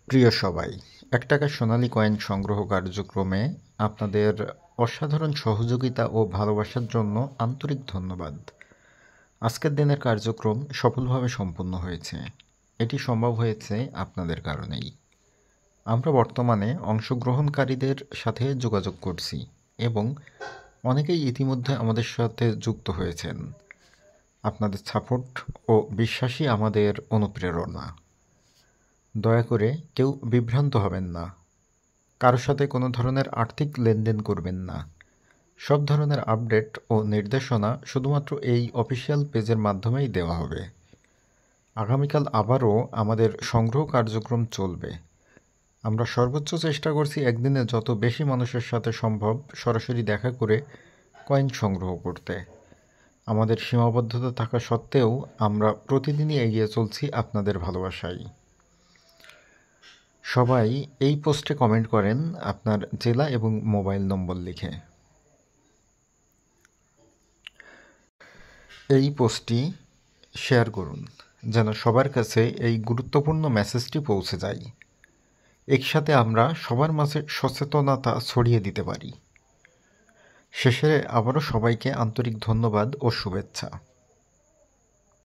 প্রিয় সবাই, ৳১ সোনালী কয়েন সংগ্রহ কার্যক্রমে আপনাদের অসাধারণ সহযোগিতা ও ভালোবাসার জন্য আন্তরিক ধন্যবাদ। আজকের দিনের কার্যক্রম সফলভাবে সম্পন্ন হয়েছে। এটি সম্ভব হয়েছে আপনাদের কারণেই। আমরা বর্তমানে অংশগ্রহণকারীদের সাথে যোগাযোগ করছি এবং অনেকেই ইতিমধ্যে আমাদের সাথে যুক্ত হয়েছেন। আপনাদের সাপোর্ট ও বিশ্বাসই আমাদের অনুপ্রেরণা। দয়া করে কেউ বিভ্রান্ত হবেন না। কারো সাথে কোনো ধরনের আর্থিক লেনদেন করবেন না। সব ধরনের আপডেট ও নির্দেশনা শুধুমাত্র এই অফিসিয়াল পেজের মাধ্যমেই দেওয়া হবে। আগামীকাল আবারও আমাদের সংগ্রহ কার্যক্রম চলবে। আমরা সর্বোচ্চ চেষ্টা করছি একদিনে যত বেশি মানুষের সাথে সম্ভব সরাসরি দেখা করে কয়েন সংগ্রহ করতে। আমাদের সীমাবদ্ধতা থাকা সত্ত্বেও আমরা প্রতিদিনই এগিয়ে চলছি আপনাদের ভালোবাসায়। সবাই এই পোস্টে কমেন্ট করেন আপনার জেলা এবং মোবাইল নম্বর লিখে। এই পোস্টটি শেয়ার করুন যেন সবার কাছে এই গুরুত্বপূর্ণ মেসেজটি পৌঁছে যায়। একসাথে আমরা সবার মাঝে সচেতনতা ছড়িয়ে দিতে পারি। শেষে আবারও সবাইকে আন্তরিক ধন্যবাদ ও শুভেচ্ছা।